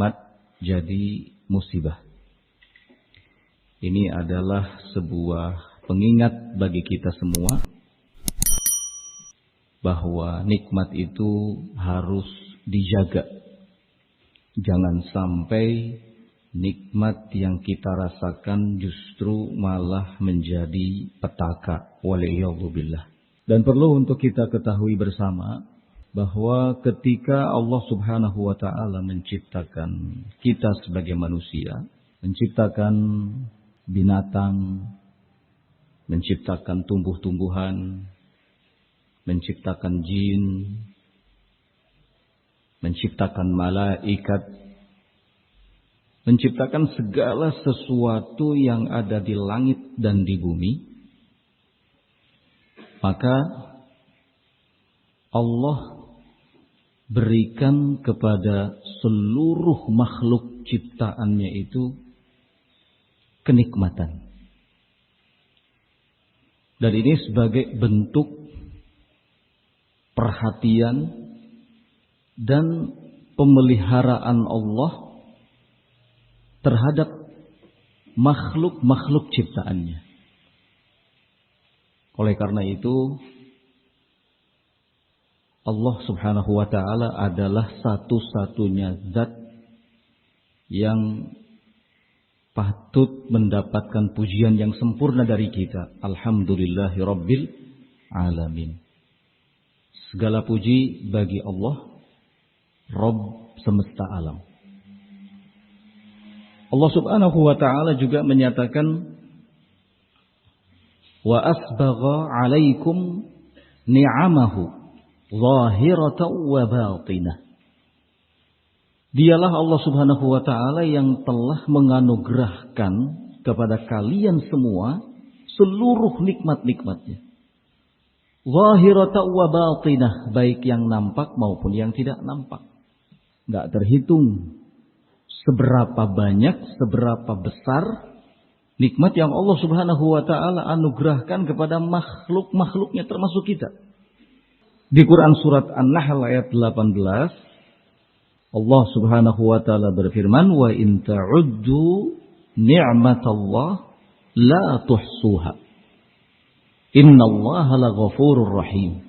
nikmat jadi musibah. Ini adalah sebuah pengingat bagi kita semua bahwa nikmat itu harus dijaga. Jangan sampai nikmat yang kita rasakan justru malah menjadi petaka. Waliyadzubillah. Dan perlu untuk kita ketahui bersama bahwa ketika Allah Subhanahu wa ta'ala menciptakan kita sebagai manusia, menciptakan binatang, menciptakan tumbuh-tumbuhan, menciptakan jin, menciptakan malaikat, menciptakan segala sesuatu yang ada di langit dan di bumi, maka Allah berikan kepada seluruh makhluk ciptaannya itu kenikmatan. Dan ini sebagai bentuk perhatian dan pemeliharaan Allah terhadap makhluk-makhluk ciptaannya. Oleh karena itu, Allah Subhanahu wa ta'ala adalah satu-satunya zat yang patut mendapatkan pujian yang sempurna dari kita. Alhamdulillahi Rabbil Alamin. Segala puji bagi Allah, Rabb semesta alam. Allah Subhanahu wa ta'ala juga menyatakan, wa asbagha 'alaikum ni'amahu zahiratan wa batinah. Dialah Allah Subhanahu wa ta'ala yang telah menganugerahkan kepada kalian semua seluruh nikmat-nikmatnya. Zahiratan wa batinah, baik yang nampak maupun yang tidak nampak. Enggak terhitung seberapa banyak, seberapa besar nikmat yang Allah Subhanahu wa ta'ala anugerahkan kepada makhluk-makhluknya termasuk kita. Di Quran surat An-Nahl ayat 18, Allah Subhanahu wa ta'ala berfirman, wa in ta'uddu ni'matallah la tuhsuha. Innallaha laghafurur rahim.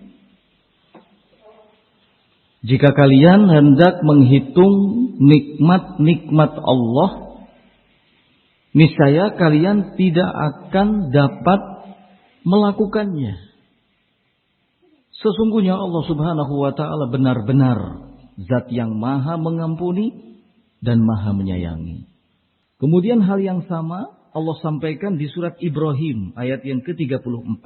Jika kalian hendak menghitung nikmat-nikmat Allah, niscaya kalian tidak akan dapat melakukannya. Sesungguhnya Allah Subhanahu wa ta'ala benar-benar zat yang maha mengampuni dan maha menyayangi. Kemudian hal yang sama Allah sampaikan di surat Ibrahim ayat yang ke-34.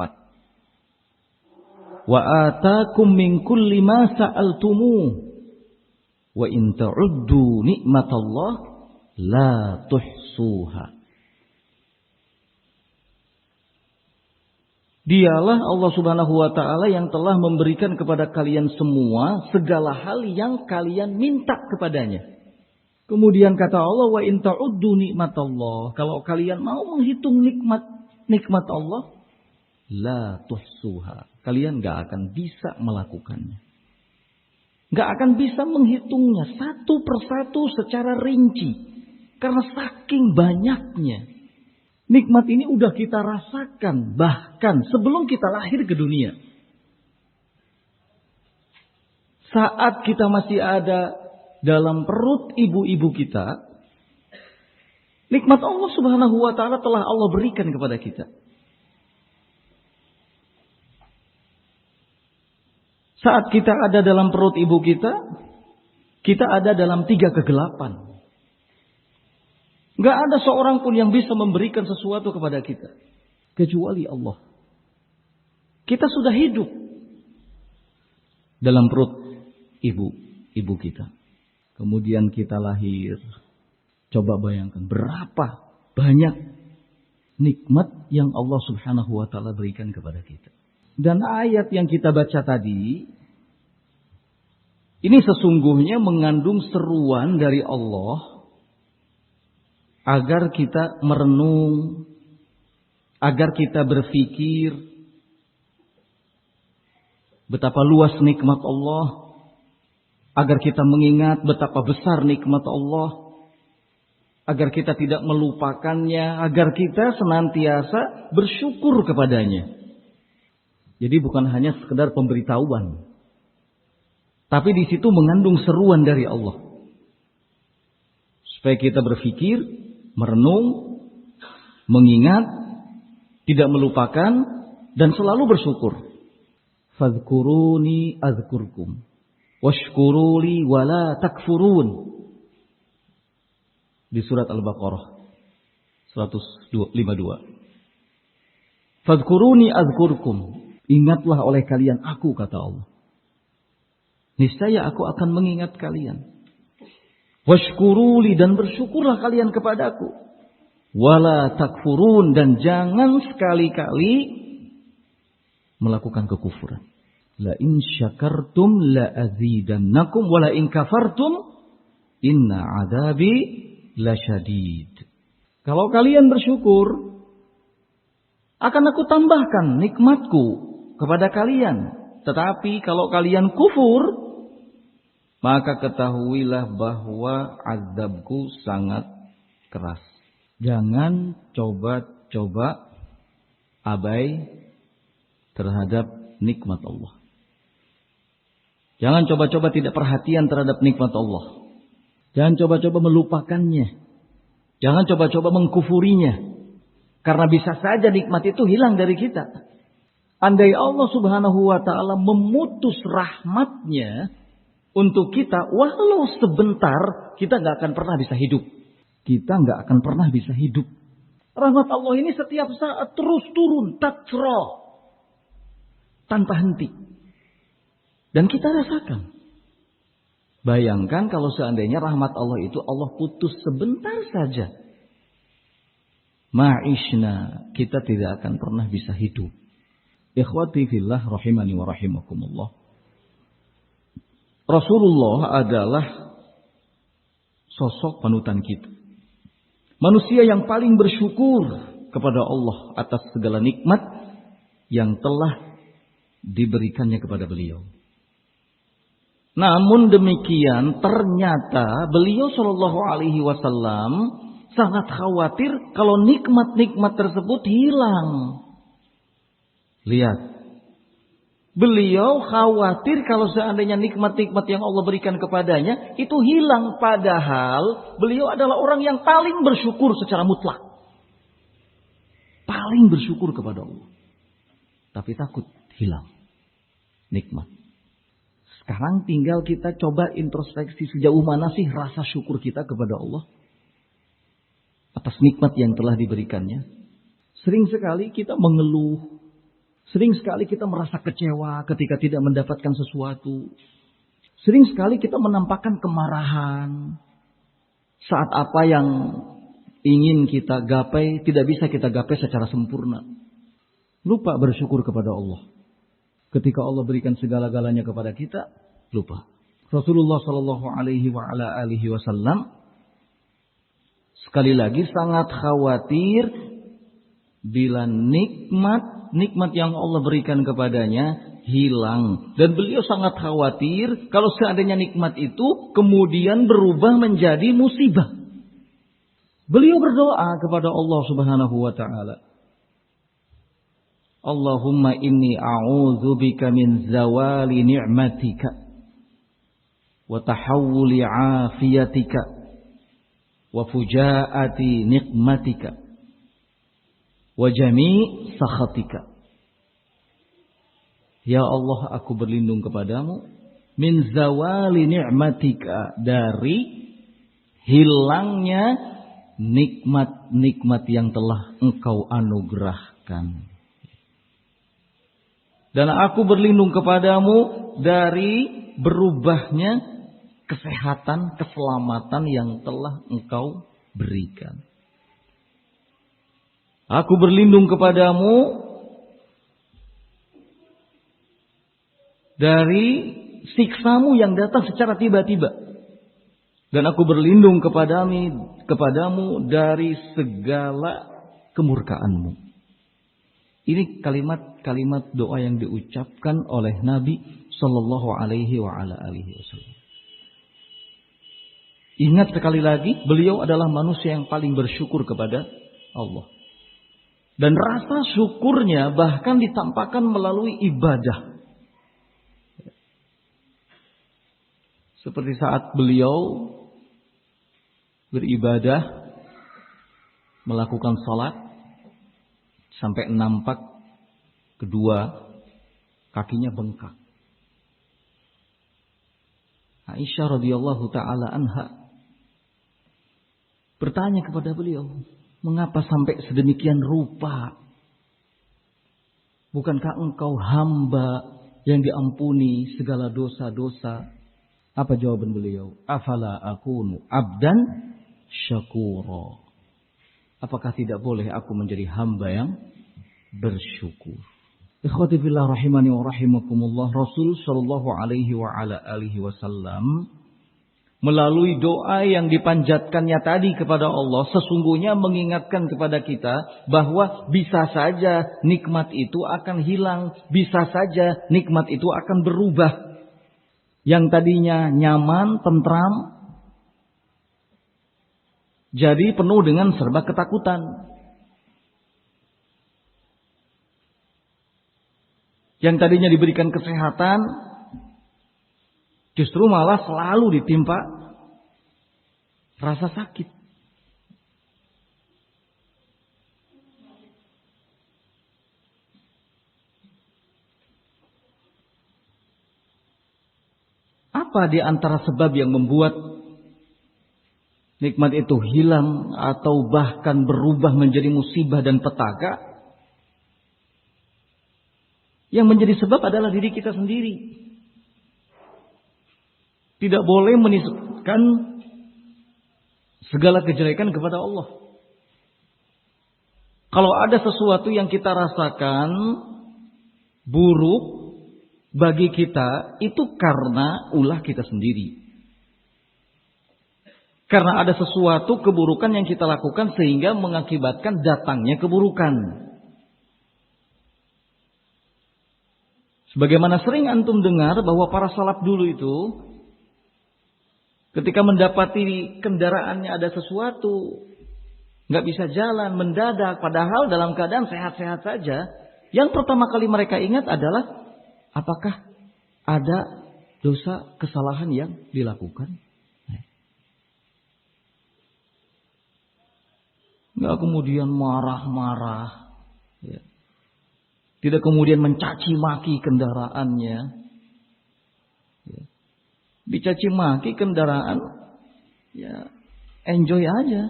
Wa atakum min kulli ma sa'altumuh wa in ta'uddu ni'matallah la tuhsuha. Dialah Allah Subhanahu wa ta'ala yang telah memberikan kepada kalian semua segala hal yang kalian minta kepadanya. Kemudian kata Allah, wa in ta'uddu nikmatallah, kalau kalian mau menghitung nikmat Allah, la tuhsuha, kalian enggak akan bisa melakukannya. Enggak akan bisa menghitungnya satu persatu secara rinci karena saking banyaknya. Nikmat ini udah kita rasakan bahkan sebelum kita lahir ke dunia. Saat kita masih ada dalam perut ibu-ibu kita, nikmat Allah Subhanahu wa ta'ala telah Allah berikan kepada kita. Saat kita ada dalam perut ibu kita ada dalam 3 kegelapan. Gak ada seorang pun yang bisa memberikan sesuatu kepada kita kecuali Allah. Kita sudah hidup dalam perut ibu kita. Kemudian kita lahir. Coba bayangkan berapa banyak nikmat yang Allah Subhanahu wa ta'ala berikan kepada kita. Dan ayat yang kita baca tadi, ini sesungguhnya mengandung seruan dari Allah agar kita merenung, agar kita berpikir betapa luas nikmat Allah, agar kita mengingat betapa besar nikmat Allah, agar kita tidak melupakannya, agar kita senantiasa bersyukur kepadanya. Jadi bukan hanya sekedar pemberitahuan, tapi di situ mengandung seruan dari Allah. Supaya kita berpikir, merenung, mengingat, tidak melupakan, dan selalu bersyukur. Fadhkuruni azkurkum, washkuruli wala takfurun. Di surat Al-Baqarah 152. Fadhkuruni azkurkum. Ingatlah oleh kalian aku, kata Allah. Niscaya aku akan mengingat kalian. Washkuruli, dan bersyukurlah kalian kepadaku. Wala takfurun, dan jangan sekali-kali melakukan kekufuran. La in syakartum la azidannakum wa la in kafartum inna adabi lasyadid. Kalau kalian bersyukur, akan aku tambahkan nikmatku kepada kalian. Tetapi kalau kalian kufur, maka ketahuilah bahwa azabku sangat keras. Jangan coba-coba abai terhadap nikmat Allah. Jangan coba-coba tidak perhatian terhadap nikmat Allah. Jangan coba-coba melupakannya. Jangan coba-coba mengkufurinya. Karena bisa saja nikmat itu hilang dari kita. Andai Allah Subhanahu wa ta'ala memutus rahmatnya untuk kita, walau sebentar, kita gak akan pernah bisa hidup. Kita gak akan pernah bisa hidup. Rahmat Allah ini setiap saat terus turun, tatsra, tanpa henti. Dan kita rasakan. Bayangkan kalau seandainya rahmat Allah itu Allah putus sebentar saja. Ma'ishna, kita tidak akan pernah bisa hidup. Ikhwati fillah rahimani wa rahimakumullah. Rasulullah adalah sosok panutan kita. Manusia yang paling bersyukur kepada Allah atas segala nikmat yang telah diberikannya kepada beliau. Namun demikian ternyata beliau Shallallahu Alaihi Wasallam sangat khawatir kalau nikmat-nikmat tersebut hilang. Lihat, beliau khawatir kalau seandainya nikmat-nikmat yang Allah berikan kepadanya itu hilang, padahal beliau adalah orang yang paling bersyukur secara mutlak, paling bersyukur kepada Allah, tapi takut hilang nikmat. Sekarang tinggal kita coba introspeksi sejauh mana sih rasa syukur kita kepada Allah atas nikmat yang telah diberikannya. Sering sekali kita mengeluh, sering sekali kita merasa kecewa ketika tidak mendapatkan sesuatu. Sering sekali kita menampakkan kemarahan saat apa yang ingin kita gapai tidak bisa kita gapai secara sempurna. Lupa bersyukur kepada Allah. Ketika Allah berikan segala-galanya kepada kita, lupa. Rasulullah Shallallahu Alaihi Wasallam sekali lagi sangat khawatir bila nikmat yang Allah berikan kepadanya hilang. Dan beliau sangat khawatir kalau seandainya nikmat itu kemudian berubah menjadi musibah. Beliau berdoa kepada Allah Subhanahu wa ta'ala. Allahumma inni a'udzubika min zawali ni'matika wa tahawuli afiyatika wa fujaati nikmatika wa jami' sakhatika. Ya Allah, aku berlindung kepadamu min zawali ni'matika, dari hilangnya nikmat-nikmat yang telah Engkau anugerahkan. Dan aku berlindung kepadamu dari berubahnya kesehatan, keselamatan yang telah Engkau berikan. Aku berlindung kepadamu dari siksamu yang datang secara tiba-tiba. Dan aku berlindung kepadamu dari segala kemurkaanmu. Ini kalimat-kalimat doa yang diucapkan oleh Nabi Sallallahu Alaihi Wasallam. Ingat sekali lagi, beliau adalah manusia yang paling bersyukur kepada Allah. Dan rasa syukurnya bahkan ditampakkan melalui ibadah. Seperti saat beliau beribadah, melakukan salat, sampai nampak kedua kakinya bengkak. Aisyah radhiyallahu taala anha bertanya kepada beliau, mengapa sampai sedemikian rupa? Bukankah engkau hamba yang diampuni segala dosa-dosa? Apa jawaban beliau? Afala akunu abdan syakura. Apakah tidak boleh aku menjadi hamba yang bersyukur? Ikhwati fillah rahimani wa rahimakumullah, Rasul sallallahu alaihi wa ala alihi wasallam melalui doa yang dipanjatkannya tadi kepada Allah sesungguhnya mengingatkan kepada kita bahwa bisa saja nikmat itu akan hilang, bisa saja nikmat itu akan berubah. Yang tadinya nyaman, tentram, jadi penuh dengan serba ketakutan. Yang tadinya diberikan kesehatan, justru malah selalu ditimpa rasa sakit. Apa di antara sebab yang membuat nikmat itu hilang atau bahkan berubah menjadi musibah dan petaka? Yang menjadi sebab adalah diri kita sendiri. Tidak boleh menisbahkan segala kejelekan kepada Allah. Kalau ada sesuatu yang kita rasakan buruk bagi kita, itu karena ulah kita sendiri. Karena ada sesuatu keburukan yang kita lakukan sehingga mengakibatkan datangnya keburukan. Sebagaimana sering antum dengar bahwa para salaf dulu itu ketika mendapati kendaraannya ada sesuatu, nggak bisa jalan, mendadak, padahal dalam keadaan sehat-sehat saja, yang pertama kali mereka ingat adalah apakah ada dosa kesalahan yang dilakukan. Nggak kemudian marah-marah, ya. Tidak kemudian mencaci maki kendaraannya. Ya. Dicaci maki kendaraan, ya enjoy aja.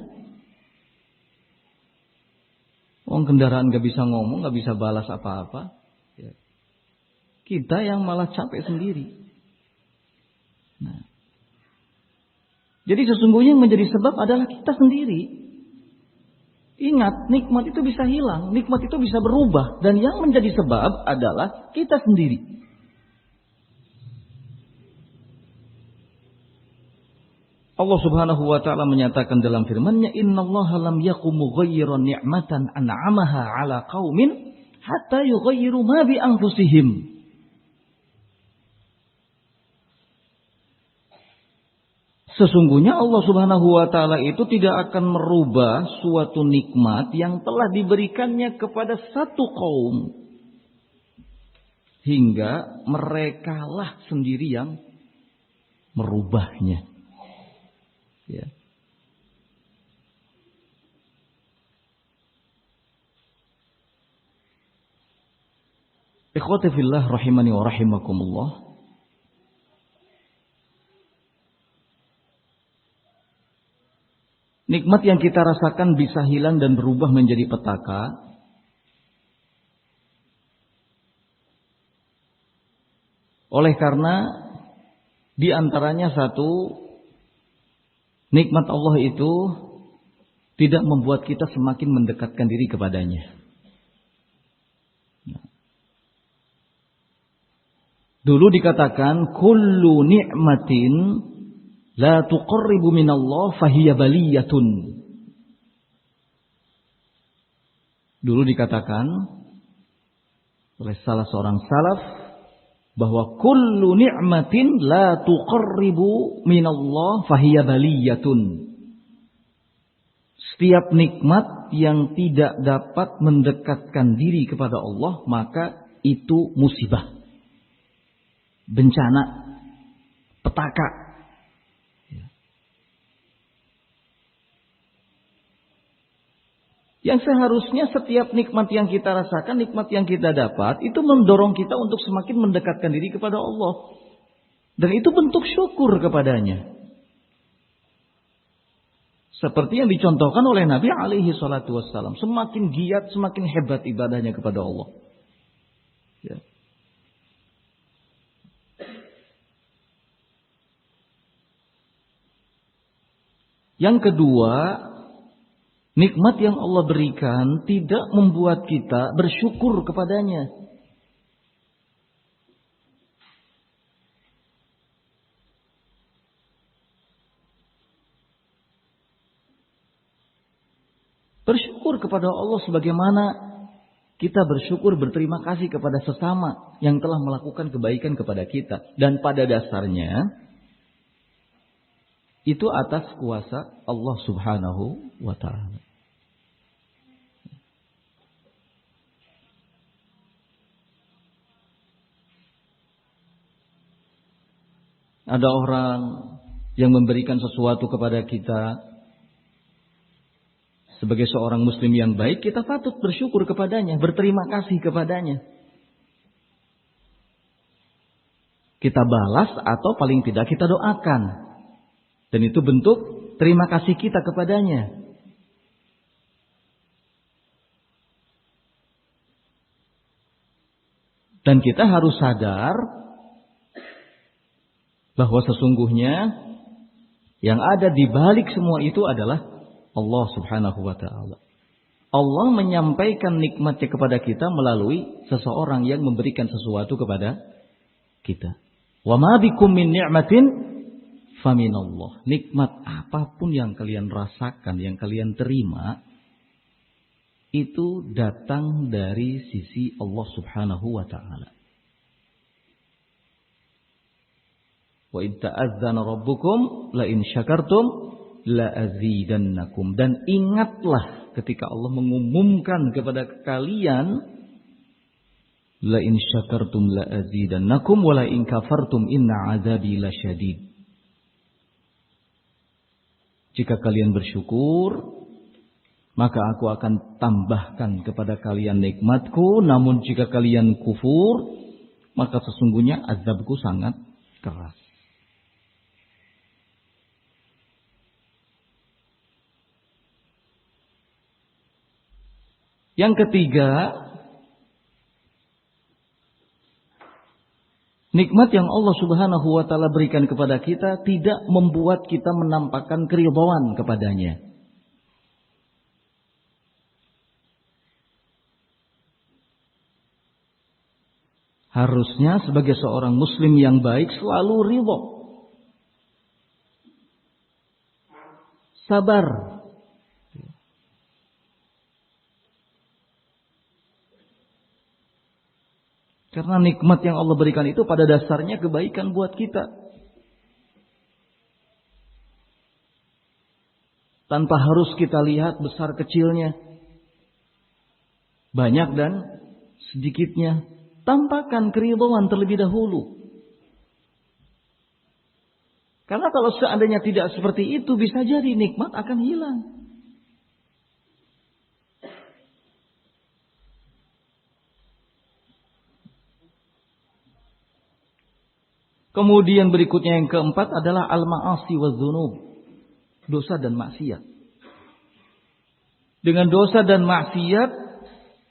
Kendaraan gak bisa ngomong, gak bisa balas apa-apa. Ya. Kita yang malah capek sendiri. Nah. Jadi sesungguhnya yang menjadi sebab adalah kita sendiri. Ingat, nikmat itu bisa hilang, nikmat itu bisa berubah. Dan yang menjadi sebab adalah kita sendiri. Allah subhanahu wa ta'ala menyatakan dalam firman-Nya, innallaha lam yakum mughayyiran ni'matan an'amaha ala qaumin hatta yughayyiru ma bi anfusihim. Sesungguhnya Allah subhanahu wa ta'ala itu tidak akan merubah suatu nikmat yang telah diberikannya kepada satu kaum. Hingga merekalah sendiri yang merubahnya. Ya. Ikhwati fillah rahimani wa rahimakumullah. Nikmat yang kita rasakan bisa hilang dan berubah menjadi petaka. Oleh karena di antaranya satu, nikmat Allah itu tidak membuat kita semakin mendekatkan diri kepadanya. Dulu dikatakan kullu ni'matin la tuqarribu minallah fahiya baliyatun. Dulu dikatakan oleh salah seorang salaf, bahwa kullu ni'matin la tuqarribu minallah fahiya baliyatun. Setiap nikmat yang tidak dapat mendekatkan diri kepada Allah, maka itu musibah, bencana, petaka. Yang seharusnya setiap nikmat yang kita rasakan, nikmat yang kita dapat, itu mendorong kita untuk semakin mendekatkan diri kepada Allah. Dan itu bentuk syukur kepadanya. Seperti yang dicontohkan oleh Nabi alaihi salatu wassalam. Semakin giat, semakin hebat ibadahnya kepada Allah. Ya. Yang kedua, nikmat yang Allah berikan tidak membuat kita bersyukur kepadanya. Bersyukur kepada Allah sebagaimana kita bersyukur berterima kasih kepada sesama yang telah melakukan kebaikan kepada kita. Dan pada dasarnya itu atas kuasa Allah subhanahu wa ta'ala. Ada orang yang memberikan sesuatu kepada kita. Sebagai seorang muslim yang baik, kita patut bersyukur kepadanya, berterima kasih kepadanya. Kita balas atau paling tidak kita doakan. Dan itu bentuk terima kasih kita kepadanya. Dan kita harus sadar bahwa sesungguhnya yang ada di balik semua itu adalah Allah subhanahu wa ta'ala. Allah menyampaikan nikmatnya kepada kita melalui seseorang yang memberikan sesuatu kepada kita. Wa ma bikum min ni'matin faminallah. Nikmat apapun yang kalian rasakan, yang kalian terima, itu datang dari sisi Allah subhanahu wa ta'ala. Wa in ta'azzana rabbukum la in syakartum la azidannakum. Dan ingatlah ketika Allah mengumumkan kepada kalian, la in syakartum la azidannakum wa la in kafartum inna azabi lasyadid. Jika kalian bersyukur, maka aku akan tambahkan kepada kalian nikmatku. Namun jika kalian kufur, maka sesungguhnya azabku sangat keras. Yang ketiga, nikmat yang Allah subhanahu wa ta'ala berikan kepada kita tidak membuat kita menampakkan keridhaan kepadanya. Harusnya sebagai seorang muslim yang baik selalu ridha, sabar. Karena nikmat yang Allah berikan itu pada dasarnya kebaikan buat kita. Tanpa harus kita lihat besar kecilnya, banyak dan sedikitnya. Tampakkan keridhaan terlebih dahulu. Karena kalau seandainya tidak seperti itu, bisa jadi nikmat akan hilang. Kemudian berikutnya yang keempat adalah al-ma'asi wa dzunub. Dosa dan maksiat. Dengan dosa dan maksiat,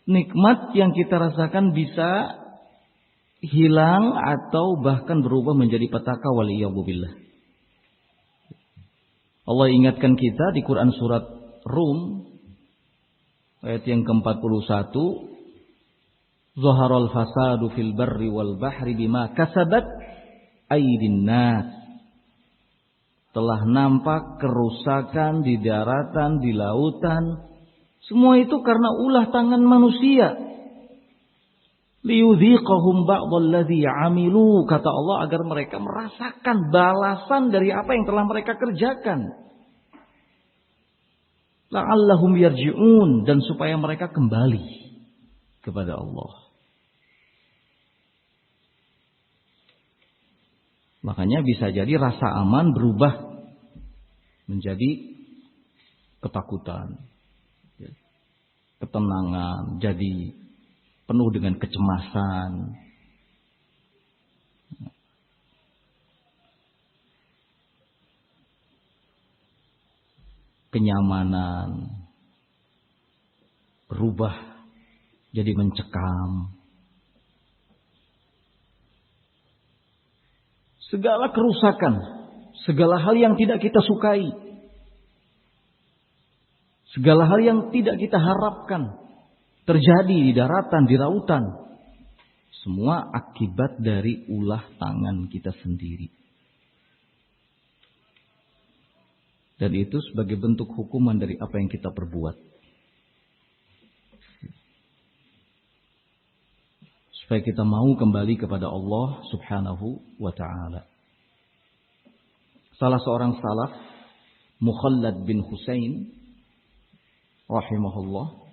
nikmat yang kita rasakan bisa hilang atau bahkan berubah menjadi petaka, waliyadzubillah. Allah ingatkan kita di Quran surat Rum ayat yang ke-41, Zaharal fasadu fil barri wal bahri bima kasabat aydin nas. Telah nampak kerusakan di daratan, di lautan. Semua itu karena ulah tangan manusia. Liyudhiqahum ba'dalladzi 'amilu, kata Allah, agar mereka merasakan balasan dari apa yang telah mereka kerjakan. La'allahum yarji'un, dan supaya mereka kembali kepada Allah. Makanya bisa jadi rasa aman berubah menjadi ketakutan, ketenangan, jadi penuh dengan kecemasan. Kenyamanan berubah jadi mencekam. Segala kerusakan, segala hal yang tidak kita sukai, segala hal yang tidak kita harapkan terjadi di daratan, di lautan, semua akibat dari ulah tangan kita sendiri. Dan itu sebagai bentuk hukuman dari apa yang kita perbuat. Supaya kita mau kembali kepada Allah Subhanahu wa ta'ala. Salah seorang salaf, Mukhallad bin Husain rahimahullah,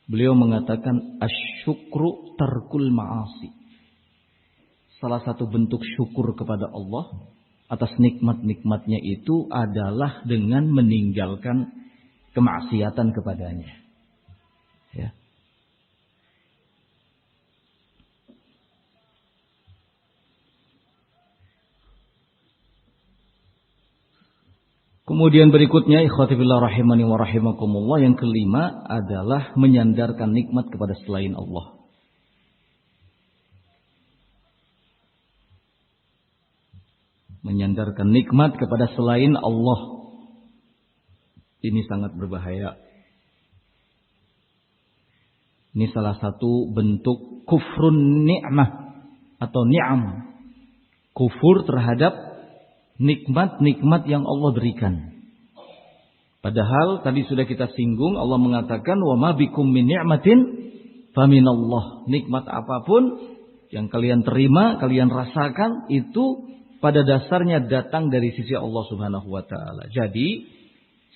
beliau mengatakan asyukru tarkul ma'asi. Salah satu bentuk syukur kepada Allah atas nikmat-nikmatnya itu adalah dengan meninggalkan kemaksiatan kepadanya. Ya. Kemudian berikutnya, ikhwati fillah rahimani wa rahimakumullah, yang kelima adalah menyandarkan nikmat kepada selain Allah. Menyandarkan nikmat kepada selain Allah. Ini sangat berbahaya. Ini salah satu bentuk kufrun ni'mah atau ni'am. Kufur terhadap nikmat-nikmat yang Allah berikan. Padahal tadi sudah kita singgung, Allah mengatakan wa ma bikum min ni'matin faminallah. Nikmat apapun yang kalian terima, kalian rasakan, itu pada dasarnya datang dari sisi Allah Subhanahu wa taala. Jadi,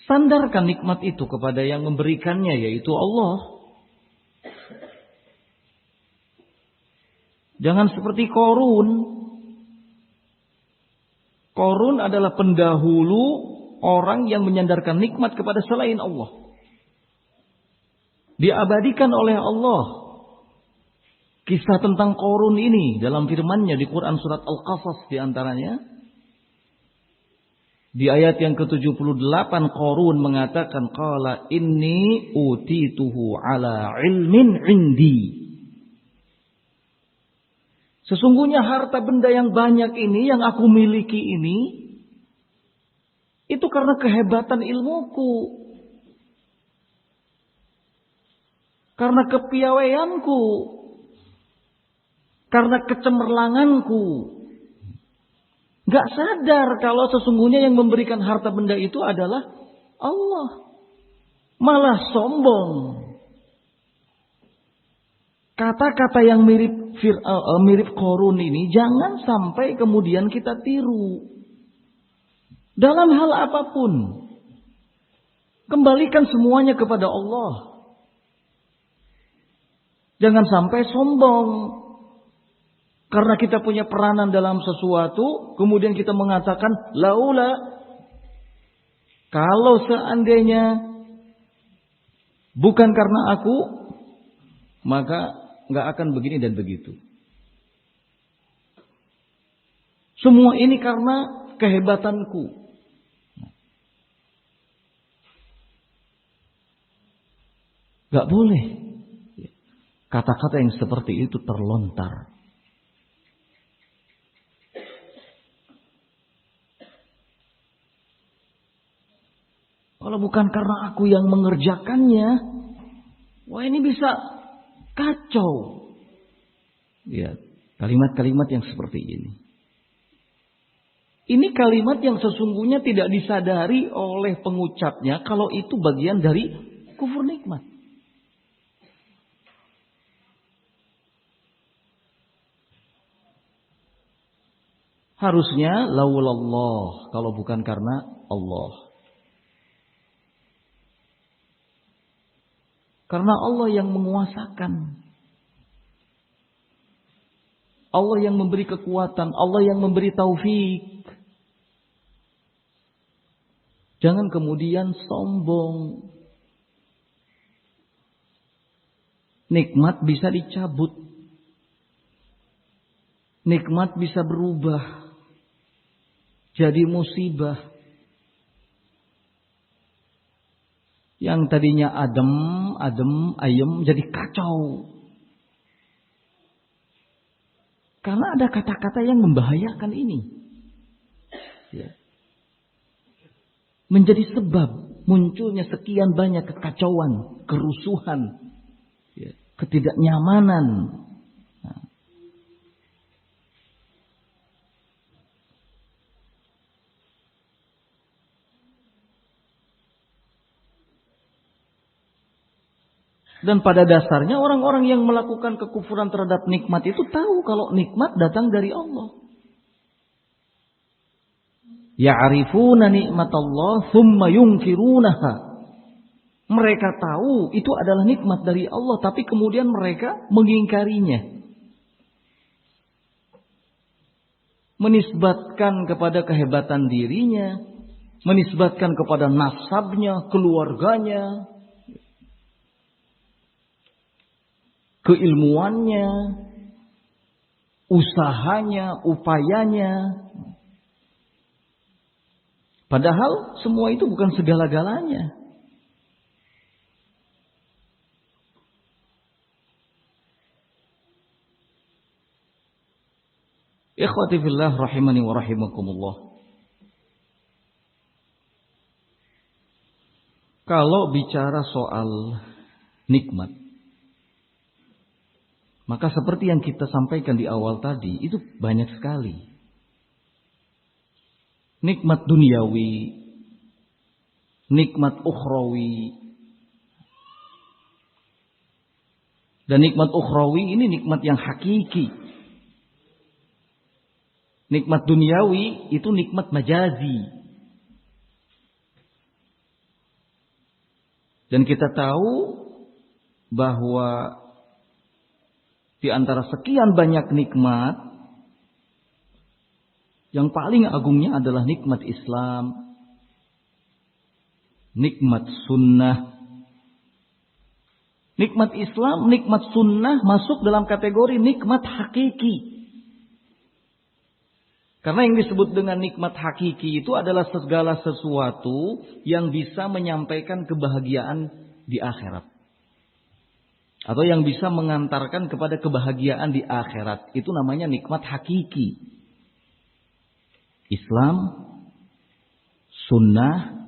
sandarkan nikmat itu kepada yang memberikannya, yaitu Allah. Jangan seperti Qarun. Qarun adalah pendahulu orang yang menyandarkan nikmat kepada selain Allah. Diabadikan oleh Allah kisah tentang Qarun ini dalam firman-Nya di Quran surat Al-Qasas diantaranya. Di ayat yang ke-78 Qarun mengatakan qala inni utituhu ala ilmin indi. Sesungguhnya harta benda yang banyak ini, yang aku miliki ini, itu karena kehebatan ilmuku. Karena kepiawaianku. Karena kecemerlanganku. Gak sadar kalau sesungguhnya yang memberikan harta benda itu adalah Allah. Malah sombong. Kata-kata yang mirip Qarun ini jangan sampai kemudian kita tiru. Dalam hal apapun, kembalikan semuanya kepada Allah. Jangan sampai sombong. Karena kita punya peranan dalam sesuatu, kemudian kita mengatakan laula, kalau seandainya bukan karena aku, maka nggak akan begini dan begitu. Semua ini karena kehebatanku. Nggak boleh kata-kata yang seperti itu terlontar. Kalau bukan karena aku yang mengerjakannya, wah ini bisa kacau. Ya, kalimat-kalimat yang seperti ini. Ini kalimat yang sesungguhnya tidak disadari oleh pengucapnya kalau itu bagian dari kufur nikmat. Harusnya laulallah, kalau bukan karena Allah. Karena Allah yang menguasakan. Allah yang memberi kekuatan, Allah yang memberi taufik. Jangan kemudian sombong. Nikmat bisa dicabut. Nikmat bisa berubah jadi musibah. Yang tadinya adem, ayem jadi kacau. Karena ada kata-kata yang membahayakan ini. Ya. Menjadi sebab munculnya sekian banyak kekacauan, kerusuhan, ya, ketidaknyamanan. Nah. Dan pada dasarnya orang-orang yang melakukan kekufuran terhadap nikmat itu tahu kalau nikmat datang dari Allah. Ya'rifuna nikmatallah thumma yunkirunaha. Mereka tahu itu adalah nikmat dari Allah, tapi kemudian mereka mengingkarinya. Menisbatkan kepada kehebatan dirinya, menisbatkan kepada nasabnya, keluarganya, keilmuannya, usahanya, upayanya. Padahal semua itu bukan segala-galanya. Ikhwati fillah rahimani wa rahimakumullah. Kalau bicara soal nikmat, maka seperti yang kita sampaikan di awal tadi, itu banyak sekali. Nikmat duniawi, nikmat ukhrawi. Dan nikmat ukhrawi ini nikmat yang hakiki. Nikmat duniawi itu nikmat majazi. Dan kita tahu bahwa di antara sekian banyak nikmat, yang paling agungnya adalah nikmat Islam, nikmat sunnah. Nikmat Islam, nikmat sunnah masuk dalam kategori nikmat hakiki. Karena yang disebut dengan nikmat hakiki itu adalah segala sesuatu yang bisa menyampaikan kebahagiaan di akhirat. Atau yang bisa mengantarkan kepada kebahagiaan di akhirat. Itu namanya nikmat hakiki. Islam, sunnah,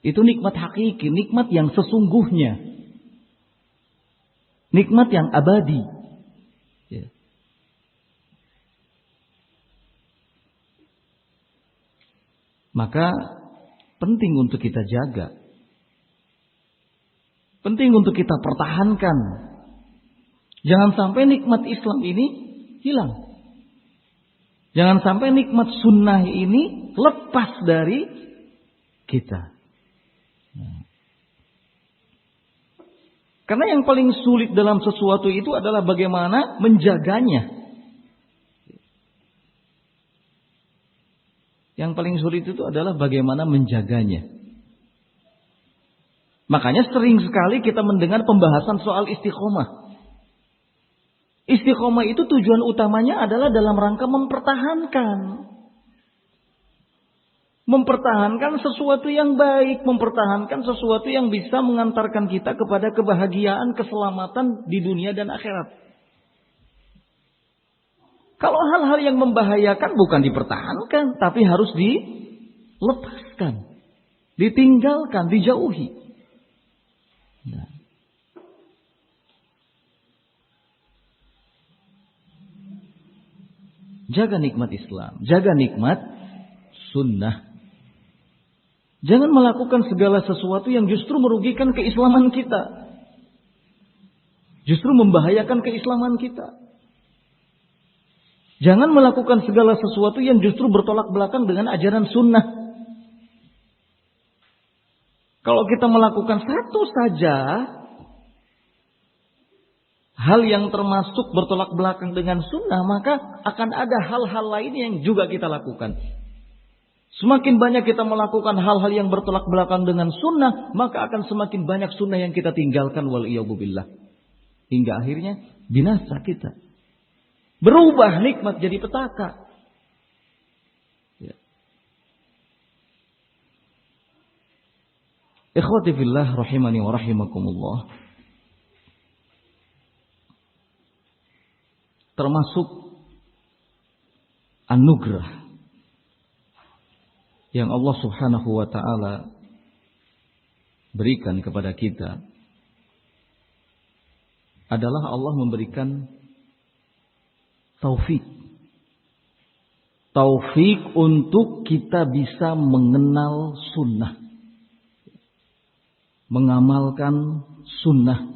itu nikmat hakiki. Nikmat yang sesungguhnya. Nikmat yang abadi. Ya. Maka penting untuk kita jaga. Penting untuk kita pertahankan. Jangan sampai nikmat Islam ini hilang. Jangan sampai nikmat sunnah ini lepas dari kita. Karena yang paling sulit dalam sesuatu itu adalah bagaimana menjaganya. Yang paling sulit itu adalah bagaimana menjaganya. Makanya sering sekali kita mendengar pembahasan soal istiqomah. Istiqomah itu tujuan utamanya adalah dalam rangka mempertahankan. Mempertahankan sesuatu yang baik. Mempertahankan sesuatu yang bisa mengantarkan kita kepada kebahagiaan, keselamatan di dunia dan akhirat. Kalau hal-hal yang membahayakan bukan dipertahankan, tapi harus dilepaskan, ditinggalkan, dijauhi. Nah. Jaga nikmat Islam, jaga nikmat sunnah. Jangan melakukan segala sesuatu yang justru merugikan keislaman kita. Justru membahayakan keislaman kita. Jangan melakukan segala sesuatu yang justru bertolak belakang dengan ajaran sunnah. Kalau kita melakukan satu saja hal yang termasuk bertolak belakang dengan sunnah, maka akan ada hal-hal lain yang juga kita lakukan. Semakin banyak kita melakukan hal-hal yang bertolak belakang dengan sunnah, maka akan semakin banyak sunnah yang kita tinggalkan, waliyadzubillah. Hingga akhirnya binasa kita. Berubah nikmat jadi petaka. Ya. Ikhwati fillah rahimani wa rahimakumullah. Termasuk anugerah yang Allah Subhanahu wa taala berikan kepada kita adalah Allah memberikan taufik. Taufik untuk kita bisa mengenal sunnah. Mengamalkan sunnah.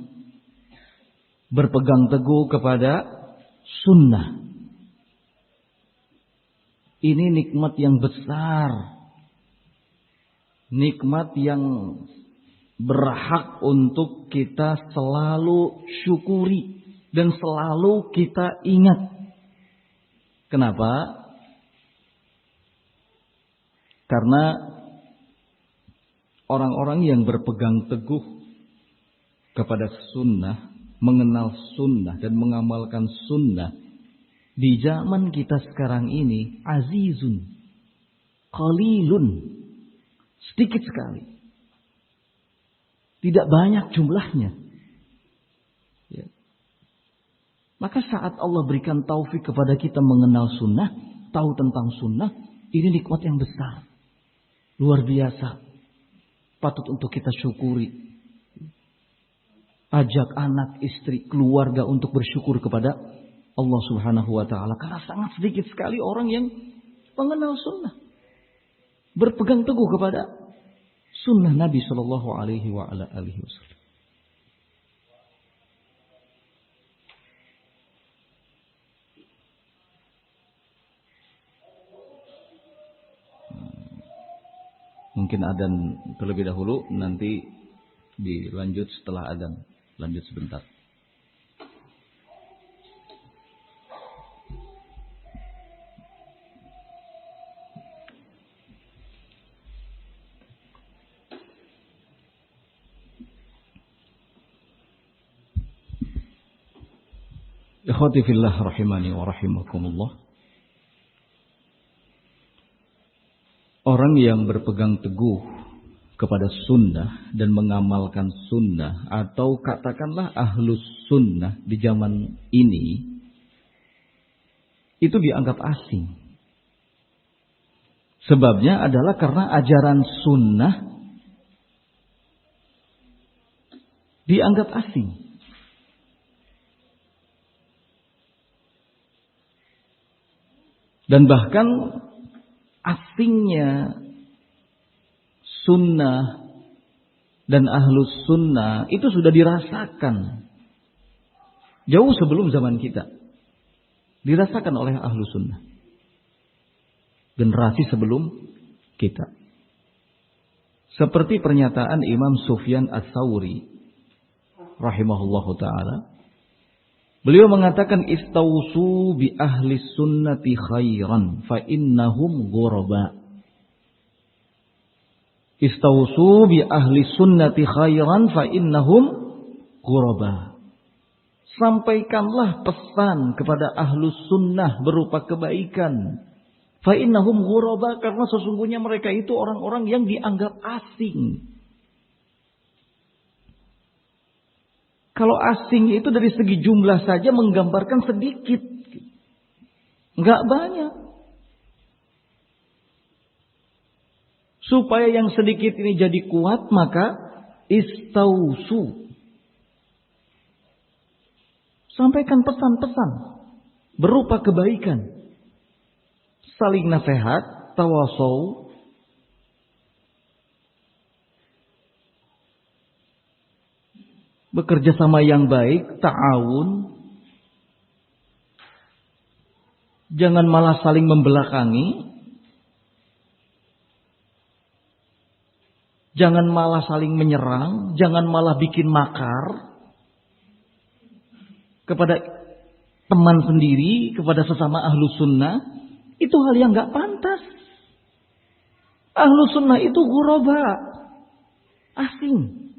Berpegang teguh kepada sunnah. Ini nikmat yang besar. Nikmat yang berhak untuk kita selalu syukuri dan selalu kita ingat. Kenapa? Karena orang-orang yang berpegang teguh kepada sunnah, mengenal sunnah dan mengamalkan sunnah di zaman kita sekarang ini azizun, qalilun, sedikit sekali. Tidak banyak jumlahnya. Ya. Maka saat Allah berikan taufik kepada kita mengenal sunnah, tahu tentang sunnah, ini nikmat yang besar. Luar biasa. Patut untuk kita syukuri. Ajak anak, istri, keluarga untuk bersyukur kepada Allah Subhanahu wa taala. Karena sangat sedikit sekali orang yang mengenal sunnah. Berpegang teguh kepada sunnah Nabi Sallallahu Alaihi Wasallam. Mungkin adzan terlebih dahulu, nanti dilanjut setelah adzan. Lanjut sebentar. Ikhwati fillah rahimani wa rahimakumullah. Orang yang berpegang teguh kepada sunnah dan mengamalkan sunnah, atau katakanlah ahlus sunnah di zaman ini, itu dianggap asing. Sebabnya adalah karena ajaran sunnah dianggap asing. Dan bahkan asingnya sunnah dan ahlus sunnah itu sudah dirasakan jauh sebelum zaman kita. Dirasakan oleh ahlus sunnah. Generasi sebelum kita. Seperti pernyataan Imam Sufyan Ats-Tsauri rahimahullahu ta'ala. Beliau mengatakan istausu bi ahli sunnati khairan fa innahum ghuraba. Istausu bi ahli sunnati khairan fa innahum ghuraba. Sampaikanlah pesan kepada ahlus sunnah berupa kebaikan. Fa innahum ghuraba, karena sesungguhnya mereka itu orang-orang yang dianggap asing. Kalau asing itu dari segi jumlah saja menggambarkan sedikit. Enggak banyak. Supaya yang sedikit ini jadi kuat, maka istausu. Sampaikan pesan-pesan berupa kebaikan. Saling nasihat, tawasau. Bekerja sama yang baik, ta'awun. Jangan malah saling membelakangi. Jangan malah saling menyerang. Jangan malah bikin makar kepada teman sendiri, kepada sesama ahlu sunnah. Itu hal yang gak pantas. Ahlu sunnah itu ghuraba, asing.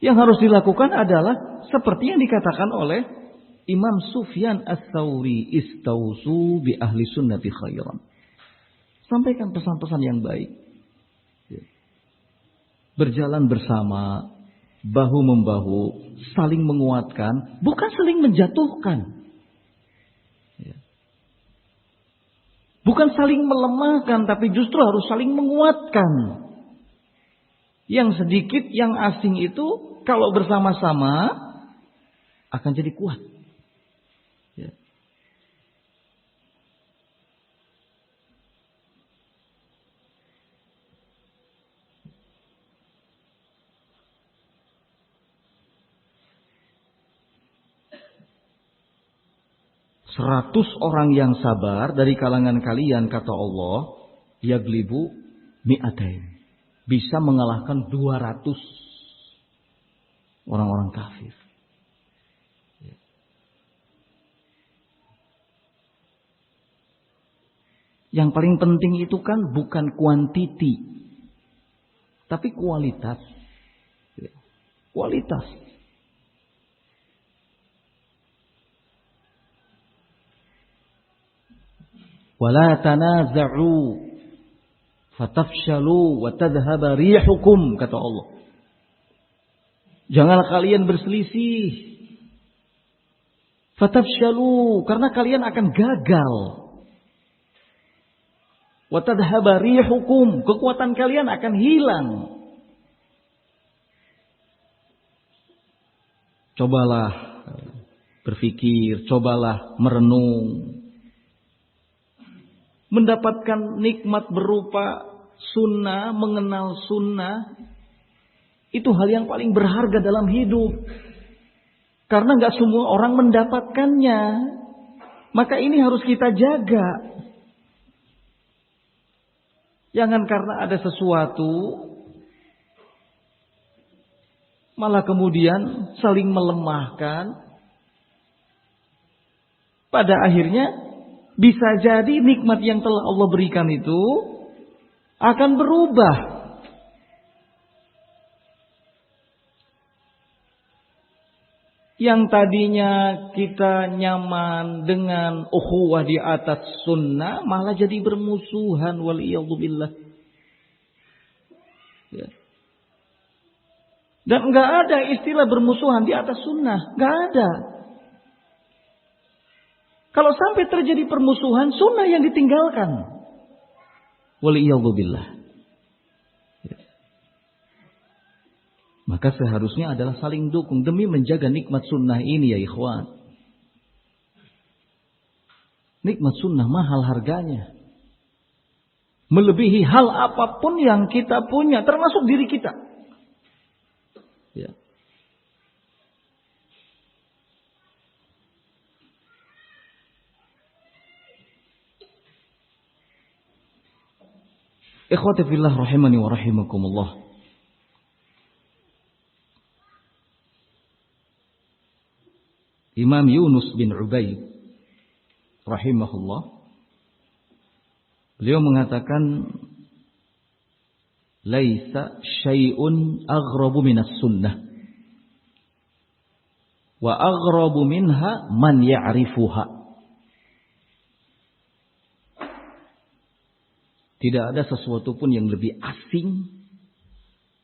Yang harus dilakukan adalah seperti yang dikatakan oleh Imam Sufyan Ats-Tsauri, istausu bi ahli sunnati khairan. Sampaikan pesan-pesan yang baik. Berjalan bersama, bahu-membahu, saling menguatkan, bukan saling menjatuhkan. Bukan saling melemahkan, tapi justru harus saling menguatkan. Yang sedikit, yang asing itu kalau bersama-sama akan jadi kuat. Ya. Seratus orang yang sabar dari kalangan kalian, kata Allah, yaglibu mi'atain. Bisa mengalahkan 200 orang-orang kafir. Yang paling penting itu kan bukan kuantiti, tapi kualitas. Kualitas. Wala tanaza'u fatafshalu wa tadhhaba rihukum, kata Allah. Janganlah kalian berselisih. Fatafshalu, karena kalian akan gagal. Wa tadhhaba rihukum, kekuatan kalian akan hilang. Cobalah berpikir, cobalah merenung. Mendapatkan nikmat berupa sunnah, mengenal sunnah, itu hal yang paling berharga dalam hidup. Karena gak semua orang mendapatkannya. Maka ini harus kita jaga. Jangan karena ada sesuatu, malah kemudian saling melemahkan. Pada akhirnya, bisa jadi nikmat yang telah Allah berikan itu akan berubah. Yang tadinya kita nyaman dengan ukhuwah di atas sunnah, malah jadi bermusuhan, waliyadzubillah. Ya. Dan enggak ada istilah bermusuhan di atas sunnah, enggak ada. Kalau sampai terjadi permusuhan, sunnah yang ditinggalkan. Waliyadzubillah. Ya. Maka seharusnya adalah saling dukung demi menjaga nikmat sunnah ini, ya ikhwan. Nikmat sunnah mahal harganya. Melebihi hal apapun yang kita punya, termasuk diri kita. Ya. Ikhwati fillah rahimani wa rahimakumullah. Imam Yunus bin Ubaid rahimahullah, beliau mengatakan, laisa syai'un aghrabu minas sunnah wa aghrabu minha man ya'rifuha. Tidak ada sesuatu pun yang lebih asing,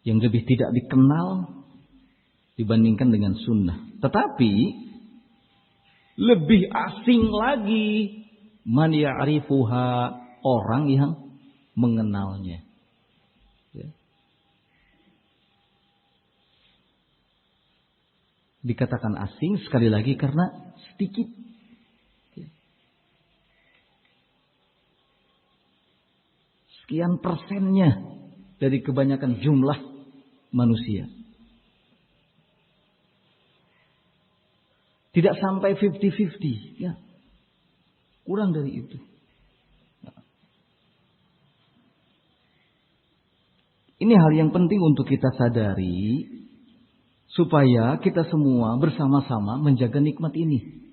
yang lebih tidak dikenal dibandingkan dengan sunnah. Tetapi lebih asing lagi man ya'rifuha, orang yang mengenalnya. Ya. Dikatakan asing sekali lagi karena sedikit. Sekian persennya dari kebanyakan jumlah manusia. Tidak sampai 50-50. Ya. Kurang dari itu. Ini hal yang penting untuk kita sadari, supaya kita semua bersama-sama menjaga nikmat ini.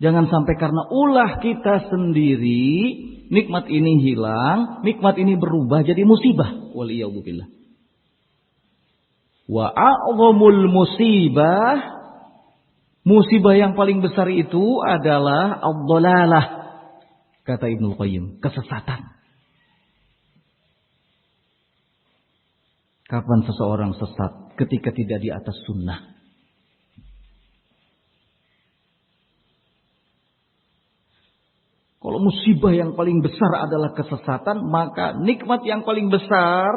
Jangan sampai karena ulah kita sendiri, nikmat ini hilang, nikmat ini berubah jadi musibah. Waliyadzubillah. Wa a'zamul musibah, musibah yang paling besar itu adalah ad-dhalalah, kata Ibnu Qayyim, kesesatan. Kapan seseorang sesat? Ketika tidak di atas sunnah. Kalau musibah yang paling besar adalah kesesatan, maka nikmat yang paling besar,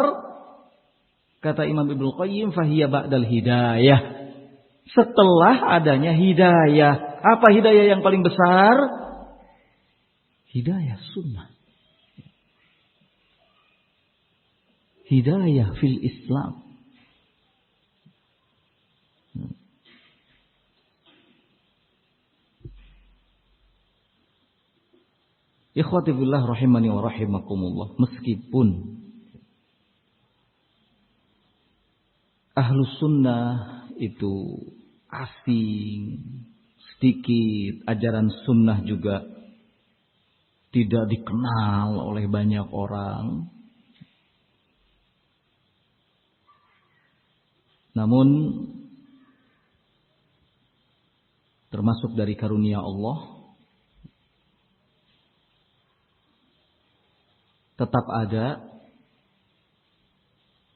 kata Imam Ibnu Qayyim, fahiya ba'dal hidayah. Setelah adanya hidayah. Apa hidayah yang paling besar? Hidayah sunnah. Hidayah fil Islam. Ikhwati billah rahimani wa rahimakumullah. Meskipun ahlus sunnah itu asing, sedikit, ajaran sunnah juga tidak dikenal oleh banyak orang. Namun termasuk dari karunia Allah, tetap ada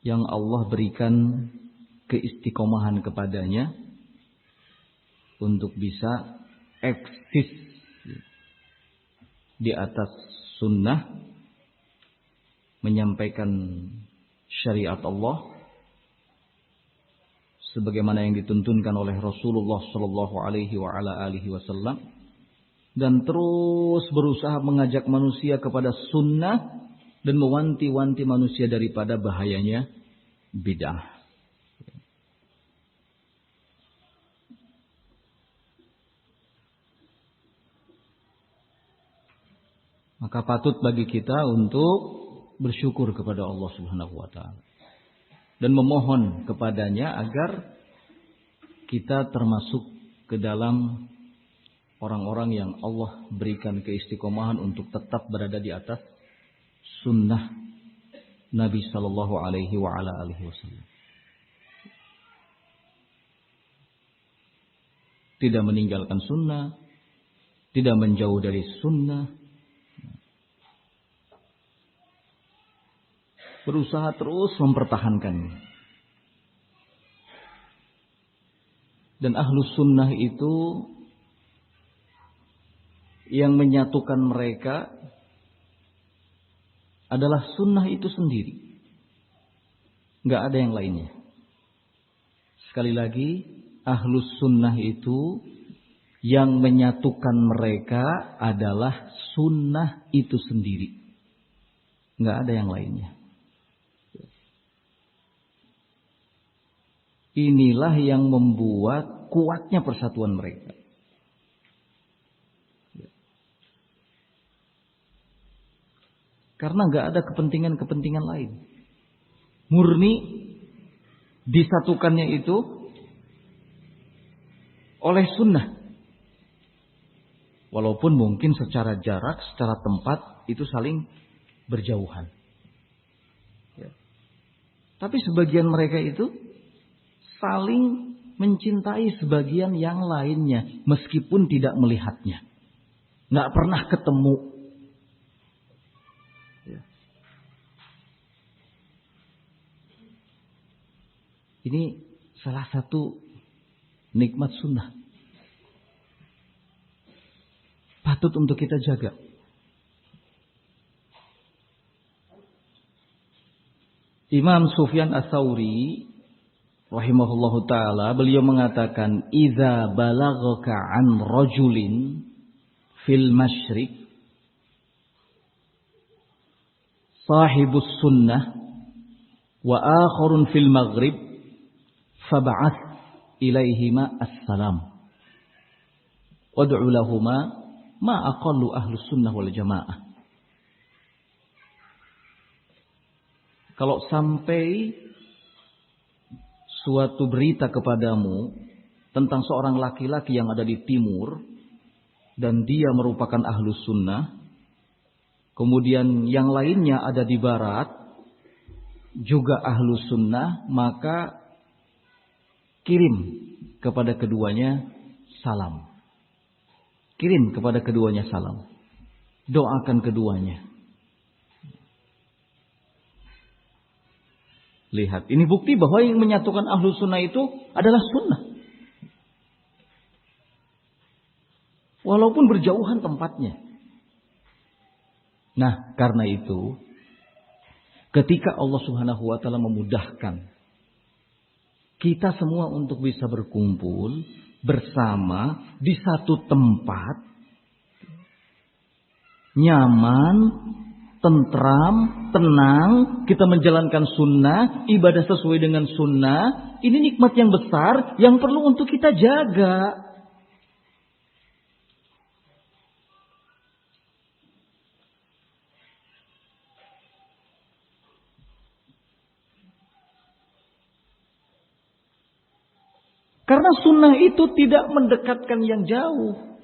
yang Allah berikan keistiqomahan kepadanya untuk bisa eksis di atas sunnah, menyampaikan syariat Allah sebagaimana yang dituntunkan oleh Rasulullah sallallahu alaihi wasallam, dan terus berusaha mengajak manusia kepada sunnah dan mewanti-wanti manusia daripada bahayanya bid'ah. Maka patut bagi kita untuk bersyukur kepada Allah Subhanahu wa taala dan memohon kepadanya agar kita termasuk ke dalam orang-orang yang Allah berikan keistiqomahan untuk tetap berada di atas sunnah Nabi sallallahu alaihi wasallam. Tidak meninggalkan sunnah, tidak menjauh dari sunnah. Berusaha terus mempertahankannya. Dan ahlus sunnah itu yang menyatukan mereka adalah sunnah itu sendiri. Nggak ada yang lainnya. Sekali lagi, ahlus sunnah itu yang menyatukan mereka adalah sunnah itu sendiri. Nggak ada yang lainnya. Inilah yang membuat kuatnya persatuan mereka. Karena nggak ada kepentingan-kepentingan lain. Murni disatukannya itu oleh sunnah. Walaupun mungkin secara jarak, secara tempat itu saling berjauhan. Tapi sebagian mereka itu saling mencintai sebagian yang lainnya meskipun tidak melihatnya. Nggak pernah ketemu. Ini salah satu nikmat sunnah. Patut untuk kita jaga. Imam Sufyan Ats-Tsauri rahimahullahu ta'ala, beliau mengatakan, "Idza balaghaka an rajulin fil masyriq sahibus sunnah wa akharun fil maghrib fab'ath ilaihima assalam." Wad'u lahuma ma aqallu ahlus sunnah wal jamaah. Kalau sampai suatu berita kepadamu tentang seorang laki-laki yang ada di timur dan dia merupakan ahlus sunnah, kemudian yang lainnya ada di barat juga ahlus sunnah, maka kirim kepada keduanya salam. Kirim kepada keduanya salam. Doakan keduanya. Lihat, ini bukti bahwa yang menyatukan ahlus sunnah itu adalah sunnah. Walaupun berjauhan tempatnya. Nah, karena itu, ketika Allah Subhanahu wa Ta'ala memudahkan kita semua untuk bisa berkumpul bersama di satu tempat, nyaman, tentram, tenang, kita menjalankan sunnah, ibadah sesuai dengan sunnah, ini nikmat yang besar yang perlu untuk kita jaga. Karena sunnah itu tidak mendekatkan yang jauh.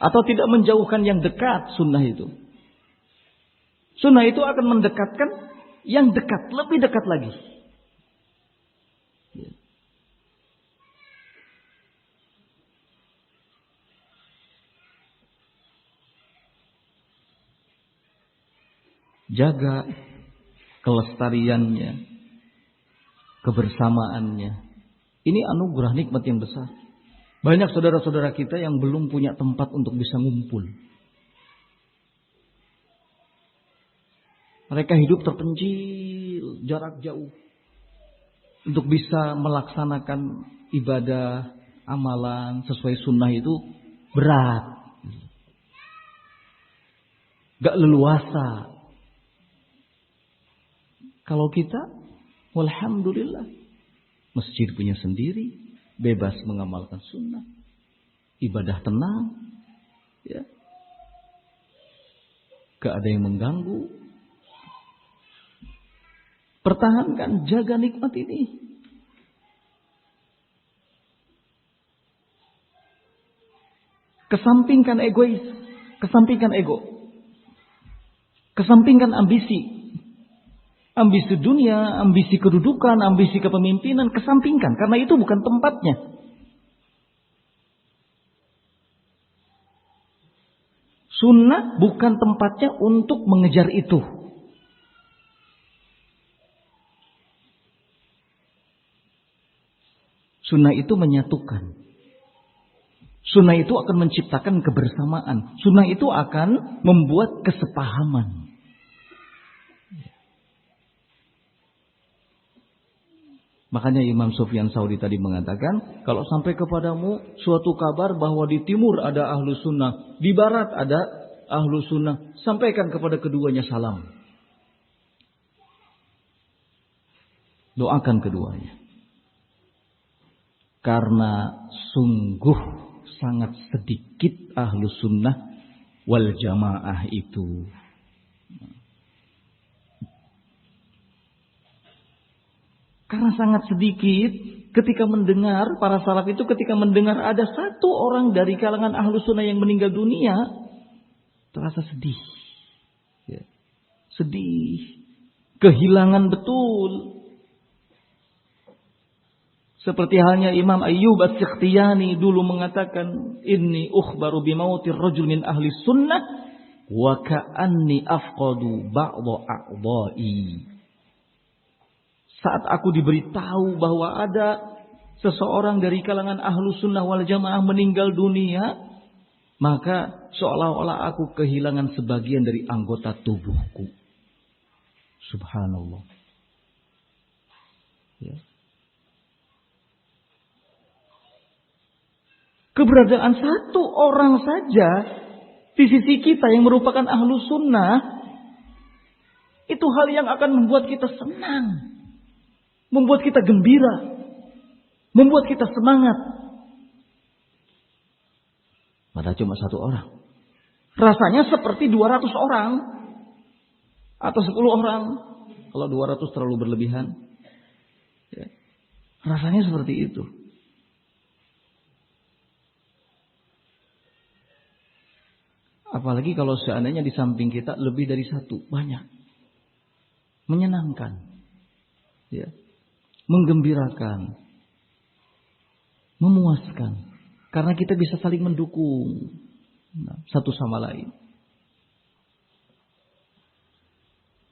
Atau tidak menjauhkan yang dekat sunnah itu. Sunnah itu akan mendekatkan yang dekat, lebih dekat lagi. Jaga kelestariannya, kebersamaannya. Ini anugerah nikmat yang besar. Banyak saudara-saudara kita yang belum punya tempat untuk bisa ngumpul. Mereka hidup terpencil, jarak jauh. Untuk bisa melaksanakan ibadah, amalan sesuai sunnah itu berat. Gak leluasa. Kalau kita, walhamdulillah, masjid punya sendiri, bebas mengamalkan sunnah, ibadah tenang, ya, gak ada yang mengganggu. Pertahankan, jaga nikmat ini. Kesampingkan egois, kesampingkan ego, kesampingkan ambisi. Ambisi dunia, ambisi kedudukan, ambisi kepemimpinan, kesampingkan. Karena itu bukan tempatnya. Sunnah bukan tempatnya untuk mengejar itu. Sunnah itu menyatukan. Sunnah itu akan menciptakan kebersamaan. Sunnah itu akan membuat kesepahaman. Makanya Imam Sufyan Tsauri tadi mengatakan, kalau sampai kepadamu suatu kabar bahwa di timur ada ahlu sunnah, di barat ada ahlu sunnah, sampaikan kepada keduanya salam. Doakan keduanya. Karena sungguh sangat sedikit ahlu sunnah wal jamaah itu. Karena sangat sedikit ketika mendengar, para salaf itu ketika mendengar ada satu orang dari kalangan ahlu sunnah yang meninggal dunia, terasa sedih. Ya. Sedih. Kehilangan betul. Seperti halnya Imam Ayyub As-Sikhtiyani dulu mengatakan, Inni ukhbaru bimautir rajul min ahli sunnah, wa ka'anni afqadu ba'dha a'dha'i. Saat aku diberitahu bahwa ada seseorang dari kalangan ahlu sunnah wal jamaah meninggal dunia, maka seolah-olah aku kehilangan sebagian dari anggota tubuhku. Subhanallah. Ya. Keberadaan satu orang saja di sisi kita yang merupakan ahlu sunnah, itu hal yang akan membuat kita senang. membuat kita gembira, membuat kita semangat. Padahal cuma 1 orang. Rasanya seperti 200 orang atau 10 orang. Kalau 200 terlalu berlebihan. Ya. Rasanya seperti itu. Apalagi kalau seandainya di samping kita lebih dari 1, banyak. Menyenangkan. Ya. Menggembirakan. Memuaskan. Karena kita bisa saling mendukung satu sama lain.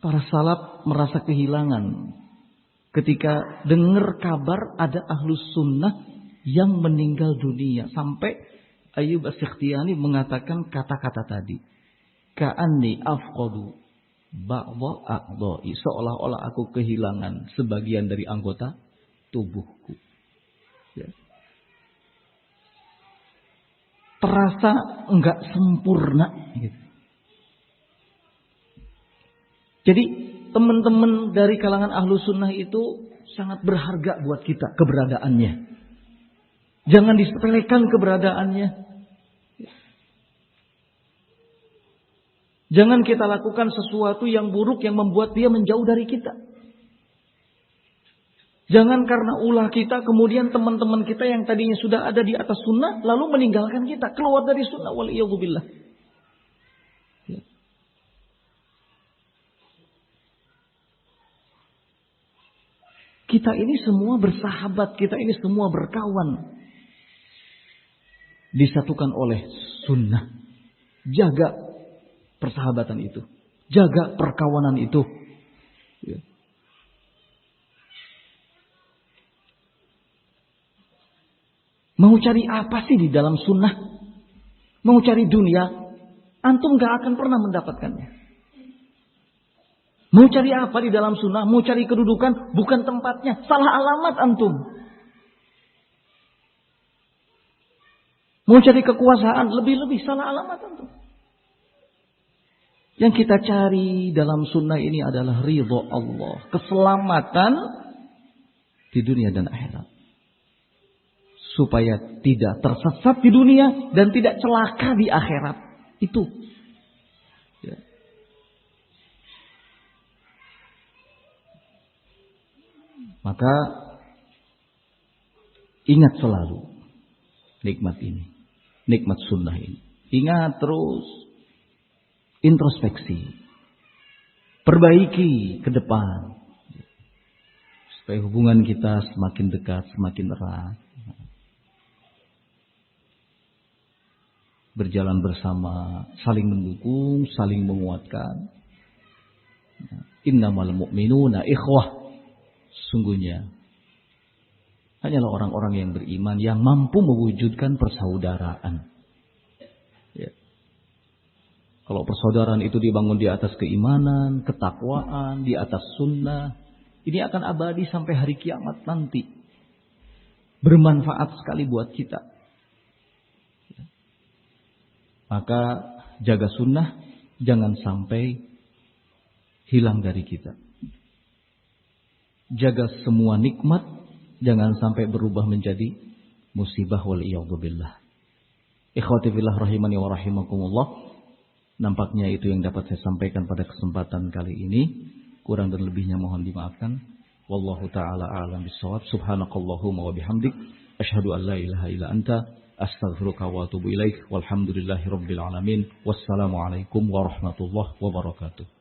Para salaf merasa kehilangan ketika dengar kabar ada ahlus sunnah yang meninggal dunia. Sampai Ayyub As-Sikhtiyani mengatakan kata-kata tadi. Ka'anni afqadu ba'dha a'dha'i. Seolah-olah aku kehilangan sebagian dari anggota tubuhku. Ya. Terasa enggak sempurna. Gitu. Jadi teman-teman dari kalangan ahlu sunnah itu sangat berharga buat kita keberadaannya. Jangan disepelekan keberadaannya. Jangan kita lakukan sesuatu yang buruk yang membuat dia menjauh dari kita. Jangan karena ulah kita kemudian teman-teman kita yang tadinya sudah ada di atas sunnah lalu meninggalkan kita, keluar dari sunnah. Waliyadzubillah. Kita ini semua bersahabat, kita ini semua berkawan. Disatukan oleh sunnah. Jaga persahabatan itu. Jaga perkawanan itu. Ya. Mau cari apa sih di dalam sunnah? Mau cari dunia? Antum gak akan pernah mendapatkannya. Mau cari apa di dalam sunnah? Mau cari kedudukan? Bukan tempatnya. Salah alamat antum. Mau cari kekuasaan? Lebih-lebih salah alamat antum. Yang kita cari dalam sunnah ini adalah ridho Allah. Keselamatan di dunia dan akhirat. Supaya tidak tersesat di dunia dan tidak celaka di akhirat. Itu. Ya. Maka ingat selalu nikmat ini. Nikmat sunnah ini. Ingat terus. Introspeksi. Perbaiki ke depan. Supaya hubungan kita semakin dekat, semakin erat. Berjalan bersama, saling mendukung, saling menguatkan. Innamal mu'minuna ikhwah. Sungguhnya hanyalah orang-orang yang beriman yang mampu mewujudkan persaudaraan. Ya. Kalau persaudaraan itu dibangun di atas keimanan, ketakwaan, di atas sunnah, ini akan abadi sampai hari kiamat nanti. Bermanfaat sekali buat kita. Maka jaga sunnah jangan sampai hilang dari kita. Jaga semua nikmat jangan sampai berubah menjadi musibah waliyadzubillah. Ikhwati fillah rahimani wa rahimakumullah. Nampaknya itu yang dapat saya sampaikan pada kesempatan kali ini. Kurang dan lebihnya mohon dimaafkan. Wallahu ta'ala a'lam bissawab. Subhanakallahumma wa bihamdik. Asyhadu an la ilaha illa anta. Astaghfiruka wa atubu ilaik. Walhamdulillahi rabbil alamin. Wassalamualaikum warahmatullahi wabarakatuh.